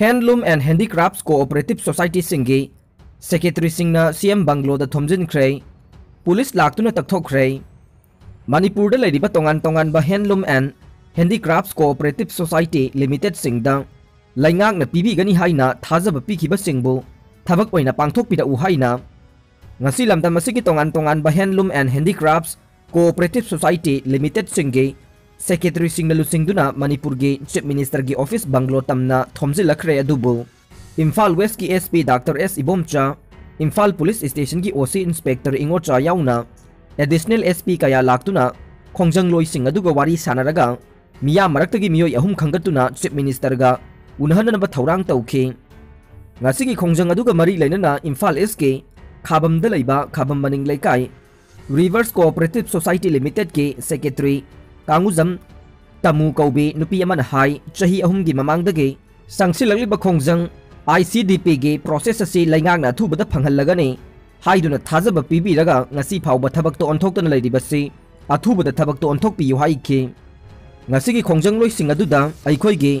Handloom and Handicrafts Cooperative Society Singi Secretary Singna CM Banglo da Thomjin Kray Police Laktuna Takthok Kray Manipur da Lady Tongan ba Handloom and Handicrafts Cooperative Society Limited Singda Laingak na pibi gani haina Thazaba Pikiba Singbo Thabak Oina Pangthok Pida Uhaina Ngasi lamdam masigi tongan ba Handloom and Handicrafts Cooperative Society Limited Singi Secretary Singna Lusingduna Manipur gi Chief Minister gi Office Banglo Tamna Thomjilakre adubu Imphal West ki SP Dr. S. Ibomcha Imphal Police Station ki OC Inspector Ingocha yauna Additional SP kaya laktuna Khongjang Loi Sing aduga wari sanaraga Miya maraktagi miyoi ahum khangatuna Chief Minister ga unahana ba thaurang tawki Ngasigi Khongjang aduga mari lainana Imphal SK Khabam da laiba Khabam maning laikai Rivers Cooperative Society Limited ki Secretary Kanguzam Tamu Kaubi Nupi Yaman Hai Chahi Ahumgi Mamangdagi Sangsilaliba Khongjang ICDP gi process asi laingang na thubada phanghalagani haiduna thajaba pibi raga ngasi phawba thabak to onthokna laidibasi athubada thabak to onthok piyu haiki ngasi gi khongjang loi sing aduda aikhoi gi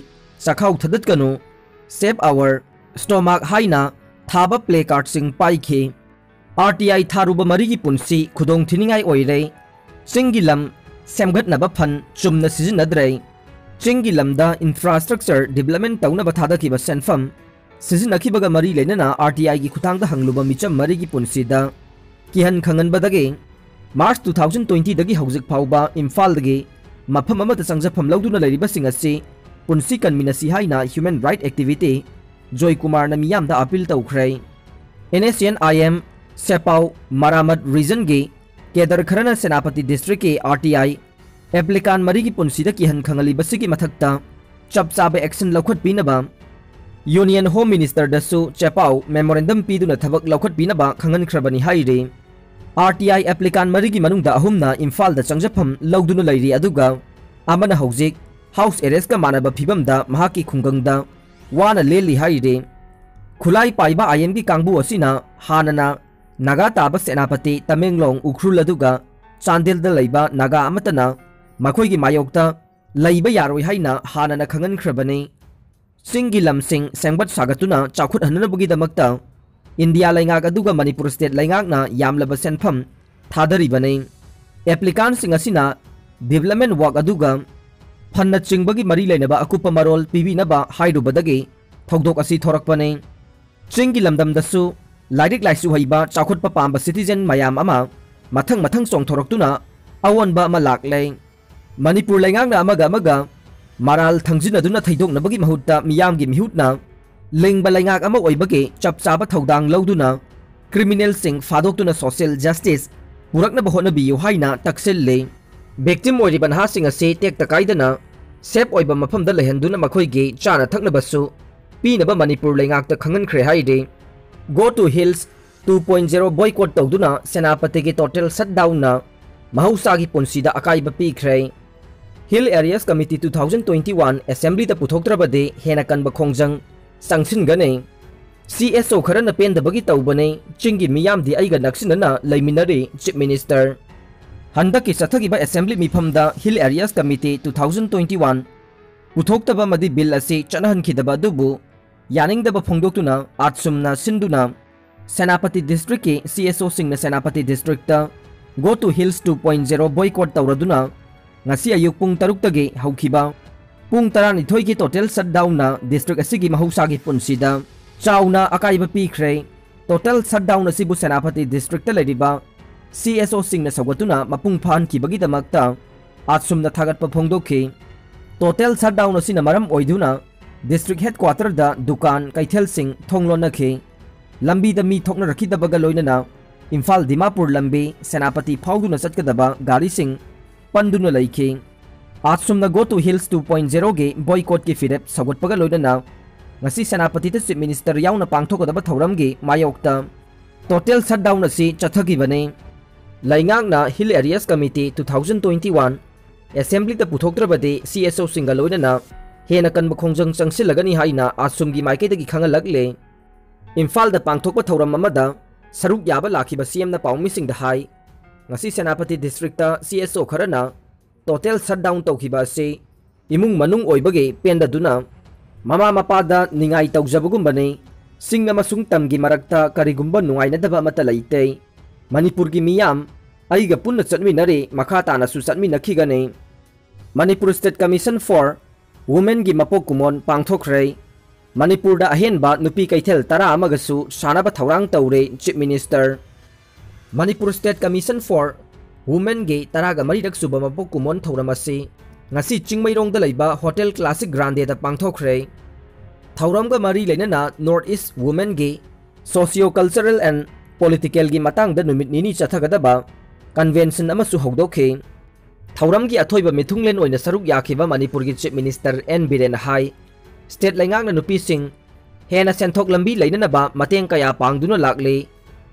sakhau thadat kanu save our stomach haina thaba play card sing paikhi RTI Tharuba mari gi punsi Khudong Thuningai Oire Singilam semgatnaba phan chumna sizinadrei Singilamda infrastructure development tauna bathada ki basenfam Sizinakhibaga mari lainana RTI gi khutangda hangluba micham mari gi punsida kihan khangan badage March 2020 dagi hauzik phauba Imphal dagi mafam amata sangjafam lauduna lairiba singasi punsi kanminasi haina human right activity Joy Kumar na miyamda appeal tawkhrai NSN IM Sepau Maramat region gi Kedar Kharana Senapati district ke RTI applicant mari gi punsida kihan khangali basigi mathakta chapchabe action laukhat pinaba Union Home Minister dasu Chepau memorandum piduna thabak laukhat pinaba khangan khrabani haire RTI applicant marigi manungda ahumna Imphal da changjafam lauduna lairi aduga amana hauzik house arrest ka manaba phibamda mahaki khungangda wana leli haire khulai paiba IM gi kangbu asina hanana naga taba senapati Tamenglong Ukhrul aduga Chandel da laiba naga amatana makhoi gi mayokta laiba yaroi haina hanana khangan khrabani Singi lamsing sengbat sagatuna chakhut hananabugi damakta India laingak aduga Manipur state laingak na yamlaba senpham thadari bane applicant sing asina development work aduga phanna chingbagi mari lainaba akupa marol pibinaba hairubadagi thogdok asi thorakpane Singi lamdam dasu lairik laisu haiba chakhut pamba citizen mayam ama mathang song thoraktuna awonba ama laklei Manipur laingak na amaga Maral thangjina duna thaidok nabagi mahutta miyamgi mihutna lengba laingak ama oibagi chapchaba thaudang lauduna criminal sing fadoktuna social justice purakna bahona biyu haina takselle victim oiriban ha sing ase tek takaidana sep oiba mafamda lehenduna makhoigi chana thakna basu pinaba Manipur laingak ta khangan khre haide go to hills 2.0 boycott tawduna senapati gi total shutdown na mahusagi punsida akaiba pi khre Hill Areas Committee 2021 Assembly da puthoktrabade hena kanba khongjang sangsin gane CSO kharana pendabagi tawbane chingi miyam di aiga naksinana laiminari Chief Minister handaki sathagiba Assembly mifamda Hill Areas Committee 2021 puthoktaba madi bill ase chanahan khidaba dubu yaningdaba phongdoktuna atsumna sinduna Senapati District ke CSO singna Senapati District ta Go to Hills 2.0 boycott tawraduna ngasi ayuk pung taruk tagi haukiba pung tarani thoi ki total shutdown na district asigi mahusagi punsida chauna akaiba pikre total shutdown asibu Senapati district ta lediba CSO singna sagatuna mapung phan ki bagi damakta atsumna thagat pa phongdokhi total shutdown asina maram oiduna district headquarter da dukan kaithel sing thonglona khi lambi da mi thokna rakhi da baga loinana Imphal Dimapur lambi Senapati phauduna satkadaba gari sing Panduna laiki Atsumna Go to Hills 2.0 ge boycott ki firep sagotpaga loidana ngasi Senapati ta Chief Minister yauna pangthokodaba thauram ge mayokta total shutdown asi chathagi bane laingak na Hill Areas Committee 2021 Assembly ta puthoktrabade CSO singa loidana hena kanba khongjang changsilagani haina asumgi maiketagi khangalagle Imphal da pangthokpa thauram amada saruk yaba lakhiba CM na paumi singda hai ngasi Senapati district ta CSO kharana total shutdown tawkhiba ase imung manung oibage penda duna Mama mapada ningai tawjabagumbanei sing amasung tamgi marakta karigumba nungainadaba amata laitei Manipurgi miyam aiga punna chatminare makha tana su chatminakhigane. Manipur State Commission for Women gi mapok kumon pangthokre. Manipur da ahenba nupi kaithel tara amagasu sanaba thaurang taure Chief Minister. Manipur State Commission for Women gi taraga maridak suba mapok kumon thauramasi ngasi chingmairong da laiba Hotel Classic Grande da pangthokre. Thauramga mari leinana North East Women gi socio-cultural and political gi matang da numit nini chathagadaba convention amasu hogdokhe. Thauram gi athoiba mithunglen oina saruk yakhiba Manipur gi Chief Minister N Biren hai state laingak na nupi sing hena senthok lambi leinanaba mateng kaya pangduna lakle.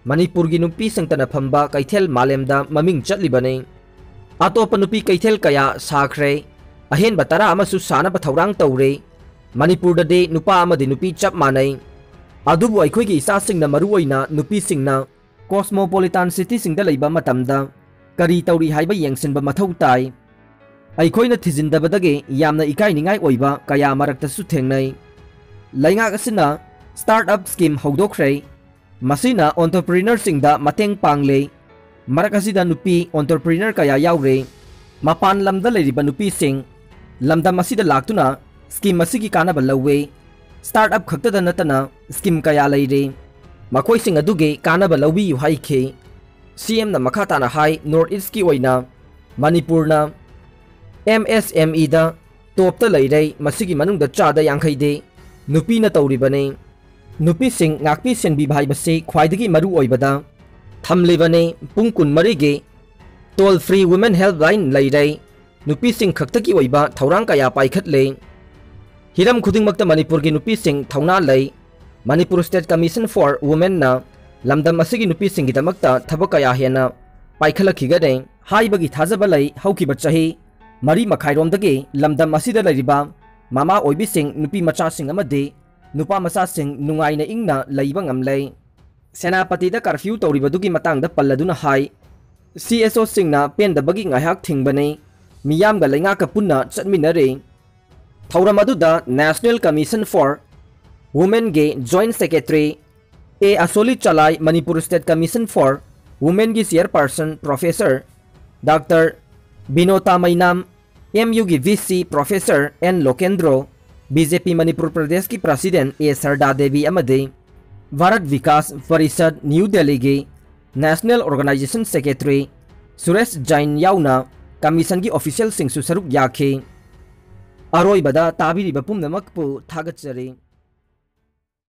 Manipur gi nupi sing tana phamba kaithel malemda maming chatlibane. Atopa nupi kaithel kaya sakhre ahen batara amasu sana ba thaurang taure. Manipur da de nupa amadi nupi chap manai. Adubu aikhoi gi isa sing na maru oina nupi sing na cosmopolitan city sing da leiba matamda kari tauri haiba yengsinba mathau tai. Aikhoi na thijindabadage yamna ikai ningai oiba kaya marakta su thengnai. Laingak asina startup scheme hogdokre. Masina entrepreneur sing da mateng pangle. Marakasida nupi entrepreneur kaya yaure. Mapan lamda leiriba nupi sing lamda masida laktuna scheme masigi kanaba lawe. Startup khaktada natana scheme kaya leire. Makoi sing aduge kanaba lawi yu haikhe. CM na makata na hai North East ki oina Manipur na MSME da top ta leire masigi manung da cha da yangkhai de nupi na tauribane. Nupi sing ngakpi sen bi bhai base khwaidagi maru oibada thamlebane pung kun marige toll free women helpline leire. Nupi sing khaktaki oiba thaurang kaya paikhatle. Hiram khudingmakta Manipur gi nupi sing thauna lei. Manipur State Commission for Women na lamdam asigi nupi sing gidamakta thabak kaya hena paikhalakigane haibagi thajaba lei haukiba chahi mari makhairomdagi lamdam asida leiriba mama oibi sing nupi macha sing amade nupa macha sing nungaina ingna leiba ngamlei. Senapati da curfew tawribadugi matangda palladuna hai CSO singna pendabagi ngahak thingbane miyamga lengaka punna chatminare. Thauramadu National Commission for Women ge Joint Secretary A Asoli Chalai Manipur State Commission for Women gi Chairperson Professor Dr. Binota Mainam MU gi VC Professor N Lokendro BJP Manipur Pradesh ki President A Sarda Devi amade Bharat Vikas Parishad New Delhi gi National Organization Secretary Suresh Jain yauna Commission gi official sing su saruk yakhe. Aroi bada tabiri bapum namak pu thagat chare.